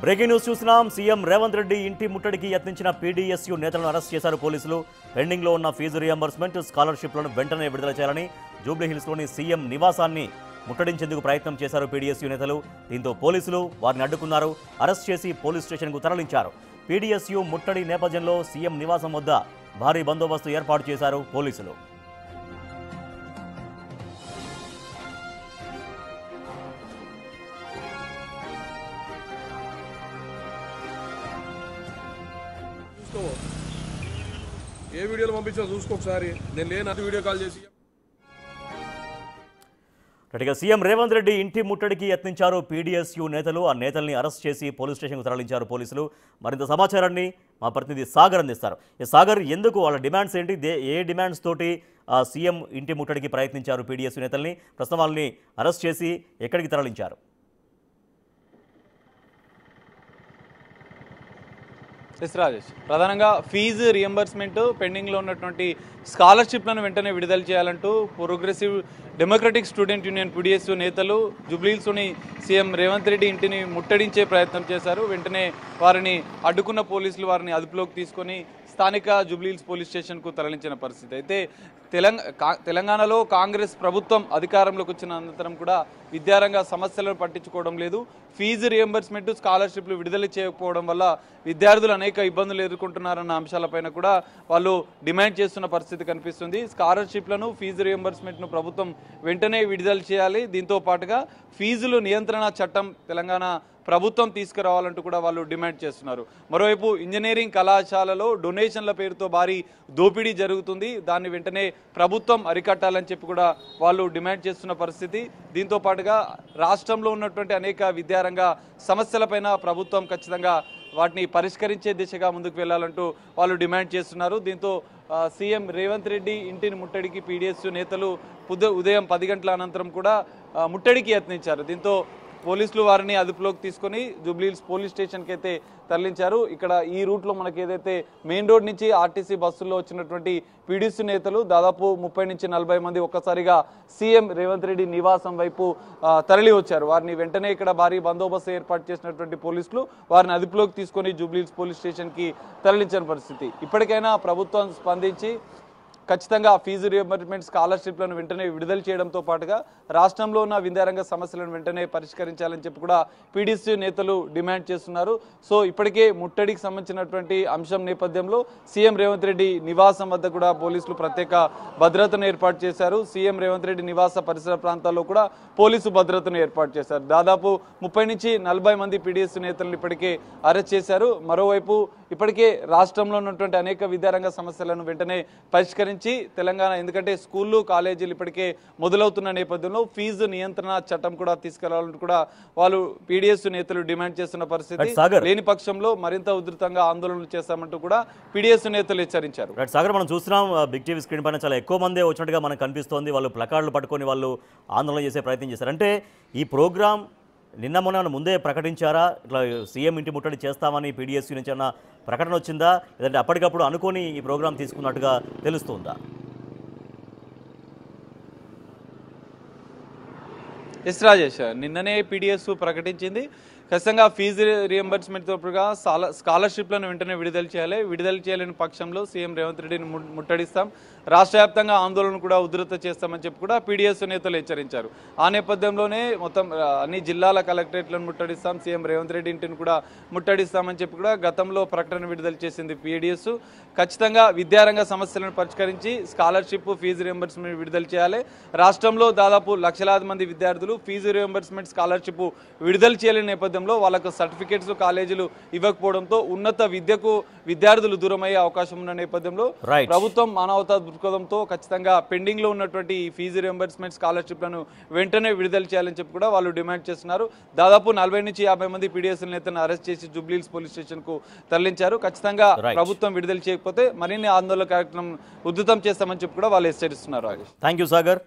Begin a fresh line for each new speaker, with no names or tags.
Breaking news చూస్తున్నాం. CM Revanth Reddy ఇంటి ముట్టడికి యత్నించిన పీడీఎస్యూ నేతలను అరెస్ట్ చేశారు పోలీసులు. పెండింగ్ లో ఉన్న ఫీజు రియంబర్స్మెంట్, స్కాలర్షిప్లను వెంటనే విడుదల చేయాలని జూబ్లీహిల్స్లోని సీఎం నివాసాన్ని ముట్టడించేందుకు ప్రయత్నం చేశారు పీడీఎస్యూ నేతలు. దీంతో పోలీసులు వారిని అడ్డుకున్నారు. అరెస్ట్ చేసి పోలీస్ స్టేషన్కు తరలించారు. పీడీఎస్యూ ముట్టడి నేపథ్యంలో సీఎం నివాసం వద్ద భారీ బందోబస్తు ఏర్పాటు చేశారు పోలీసులు.
ఏ వీడియోలు పంపించా చూసుకో ఒకసారి. నేను లేని వీడియో కాల్ చేసి
సీఎం రేవంత్ రెడ్డి ఇంటి ముట్టడికి యత్నించారు పీడీఎస్యూ నేతలు. ఆ నేతల్ని అరెస్ట్ చేసి పోలీస్ స్టేషన్కు తరలించారు పోలీసులు. మరింత సమాచారాన్ని మా ప్రతినిధి సాగర్ అందిస్తారు. సాగర్, ఎందుకు వాళ్ళ డిమాండ్స్ ఏంటి? ఏ డిమాండ్స్ తోటి సీఎం ఇంటి ముట్టడికి ప్రయత్నించారు పీడీఎస్యూ నేతల్ని? ప్రస్తుతం వాళ్ళని అరెస్ట్ చేసి ఎక్కడికి తరలించారు?
ఎస్ రాజేష్, ప్రధానంగా ఫీజు రియంబర్స్మెంట్, పెండింగ్లో ఉన్నటువంటి స్కాలర్షిప్లను వెంటనే విడుదల చేయాలంటూ progressive democratic student union PDSU నేతలు జూబ్లీహిల్స్లోని సీఎం రేవంత్ రెడ్డి ఇంటిని ముట్టడించే ప్రయత్నం చేశారు. వెంటనే వారిని అడ్డుకున్న పోలీసులు వారిని అదుపులోకి తీసుకొని స్థానిక జూబ్లీహిల్స్ పోలీస్ స్టేషన్కు తరలించిన పరిస్థితి. అయితే తెలంగాణలో కాంగ్రెస్ ప్రభుత్వం అధికారంలోకి వచ్చిన అనంతరం కూడా విద్యారంగ సమస్యలను పట్టించుకోవడం లేదు. ఫీజు రియంబర్స్మెంట్, స్కాలర్షిప్లు విడుదల చేయకపోవడం వల్ల విద్యార్థులు అనేక ఇబ్బందులు ఎదుర్కొంటున్నారన్న అంశాలపైన కూడా వాళ్ళు డిమాండ్ చేస్తున్న పరిస్థితి కనిపిస్తుంది. స్కాలర్షిప్లను, ఫీజు రియంబర్స్మెంట్ను ప్రభుత్వం వెంటనే విడుదల చేయాలి. దీంతో పాటుగా ఫీజులు నియంత్రణ చట్టం తెలంగాణ ప్రభుత్వం తీసుకురావాలంటూ కూడా వాళ్ళు డిమాండ్ చేస్తున్నారు. మరోవైపు ఇంజనీరింగ్ కళాశాలలో డొనేషన్ల పేరుతో భారీ దోపిడీ జరుగుతుంది. దాన్ని వెంటనే ప్రభుత్వం అరికట్టాలని చెప్పి కూడా వాళ్ళు డిమాండ్ చేస్తున్న పరిస్థితి. దీంతో పాటుగా రాష్ట్రంలో ఉన్నటువంటి అనేక విద్యారంగ సమస్యలపైన ప్రభుత్వం ఖచ్చితంగా వాటిని పరిష్కరించే దిశగా ముందుకు వెళ్లాలంటూ వాళ్ళు డిమాండ్ చేస్తున్నారు. దీంతో సీఎం రేవంత్ రెడ్డి ఇంటిని ముట్టడికి పీడీఎస్యూ నేతలు ఉదయం 10 గంటల అనంతరం కూడా ముట్టడికి యత్నించారు. దీంతో పోలీసులు వారిని అదుపులోకి తీసుకొని జూబ్లీహిల్స్ పోలీస్ స్టేషన్కి అయితే తరలించారు. ఇక్కడ ఈ రూట్లో మనకి ఏదైతే మెయిన్ రోడ్ నుంచి ఆర్టీసీ బస్సుల్లో వచ్చినటువంటి పీడీఎస్యూ నేతలు దాదాపు 30 నుంచి 40 మంది ఒక్కసారిగా సీఎం రేవంత్ రెడ్డి నివాసం వైపు తరలి వచ్చారు. వారిని వెంటనే ఇక్కడ భారీ బందోబస్తు ఏర్పాటు చేసినటువంటి పోలీసులు వారిని అదుపులోకి తీసుకొని జూబ్లీహిల్స్ పోలీస్ స్టేషన్కి తరలించిన పరిస్థితి. ఇప్పటికైనా ప్రభుత్వం స్పందించి ఖచ్చితంగా ఫీజు రియంబర్స్మెంట్, స్కాలర్షిప్లను వెంటనే విడుదల చేయడంతో పాటుగా రాష్ట్రంలో ఉన్న విద్యారంగ సమస్యలను వెంటనే పరిష్కరించాలని చెప్పి కూడా పీడీఎస్యూ నేతలు డిమాండ్ చేస్తున్నారు. సో ఇప్పటికే ముట్టడికి సంబంధించినటువంటి అంశం నేపథ్యంలో సీఎం రేవంత్ రెడ్డి నివాసం వద్ద కూడా పోలీసులు ప్రత్యేక భద్రతను ఏర్పాటు చేశారు. సీఎం రేవంత్ రెడ్డి నివాస పరిసర ప్రాంతాల్లో కూడా పోలీసు భద్రతను ఏర్పాటు చేశారు. దాదాపు 30 నుంచి 40 మంది పీడీఎస్యూ నేతలను ఇప్పటికే అరెస్ట్ చేశారు. మరోవైపు ఇప్పటికే రాష్ట్రంలో ఉన్నటువంటి అనేక విద్యారంగ సమస్యలను వెంటనే పరిష్కరించి తెలంగాణ, ఎందుకంటే స్కూళ్ళు, కాలేజీలు ఇప్పటికే మొదలవుతున్న నేపథ్యంలో ఫీజు నియంత్రణ చట్టం కూడా తీసుకురావాలని కూడా వాళ్ళు పీడీఎస్యూ నేతలు డిమాండ్ చేస్తున్న పరిస్థితి. లేని పక్షంలో మరింత ఉధృతంగా ఆందోళనలు చేస్తామంటూ కూడా పీడీఎస్యూ నేతలు హెచ్చరించారు.
సాగర్, మనం చూస్తున్నాం బిగ్ టీవీ స్క్రీన్ పైన చాలా ఎక్కువ మందే వచ్చినట్టుగా మనకు కనిపిస్తోంది. వాళ్ళు ప్లకార్డులు పట్టుకొని వాళ్ళు ఆందోళన చేసే ప్రయత్నం చేశారు. అంటే ఈ ప్రోగ్రాం నిన్న మొన్న ముందే ప్రకటించారా? ఇట్లా సీఎం ఇంటి ముట్టడి చేస్తామని పీడీఎస్యూ నుంచి అన్న ప్రకటన వచ్చిందా, లేదంటే అప్పటికప్పుడు అనుకొని ఈ ప్రోగ్రాం తీసుకున్నట్టుగా తెలుస్తుందా?
ఎస్ రాజేష్, నిన్ననే పీడీఎస్యూ ప్రకటించింది ఖచ్చితంగా ఫీజు రియంబర్స్మెంట్తో పాటుగా స్కాలర్షిప్లను వెంటనే విడుదల చేయాలి. విడుదల చేయలేని పక్షంలో సీఎం రేవంత్ రెడ్డిని ముట్టడిస్తాం, రాష్ట్ర వ్యాప్తంగా ఆందోళన కూడా ఉధృత చేస్తామని చెప్పి కూడా పీడీఎస్యూ నేతలు హెచ్చరించారు. ఆ నేపథ్యంలోనే మొత్తం అన్ని జిల్లాల కలెక్టరేట్లను ముట్టడిస్తాం, సీఎం రేవంత్ రెడ్డి ఇంటిని కూడా ముట్టడిస్తామని చెప్పి కూడా గతంలో ప్రకటన విడుదల చేసింది పీడీఎస్యూ. ఖచ్చితంగా విద్యారంగ సమస్యలను పరిష్కరించి స్కాలర్షిప్, ఫీజు రియంబర్స్మెంట్ విడుదల చేయాలి. రాష్ట్రంలో దాదాపు లక్షలాది మంది విద్యార్థులు ఫీజు రియంబర్స్మెంట్, స్కాలర్షిప్ విడుదల చేయలేని నేపథ్యంలో వాళ్ళకు సర్టిఫికేట్స్, కాలేజీలు ఇవ్వకపోవడంతో ఉన్నత విద్యకు విద్యార్థులు దూరమయ్యే అవకాశం ఉన్న నేపథ్యంలో ప్రభుత్వం మానవతా దృక్పథంతో ఖచ్చితంగా పెండింగ్ లో ఉన్నటువంటి ఫీజు రియంబర్స్మెంట్, స్కాలర్షిప్లను వెంటనే విడుదల చేయాలని చెప్పి కూడా వాళ్ళు డిమాండ్ చేస్తున్నారు. దాదాపు 40 నుంచి 50 మంది పీడీఎస్యూ నేతలను అరెస్ట్ చేసి జూబ్లీహిల్స్ పోలీస్ స్టేషన్ కు తరలించారు. ఖచ్చితంగా ప్రభుత్వం విడుదల చేయకపోతే మరిన్ని ఆందోళన కార్యక్రమం ఉధృతం చేస్తామని చెప్పి కూడా వాళ్ళు హెచ్చరిస్తున్నారు.
Thank you Sagar.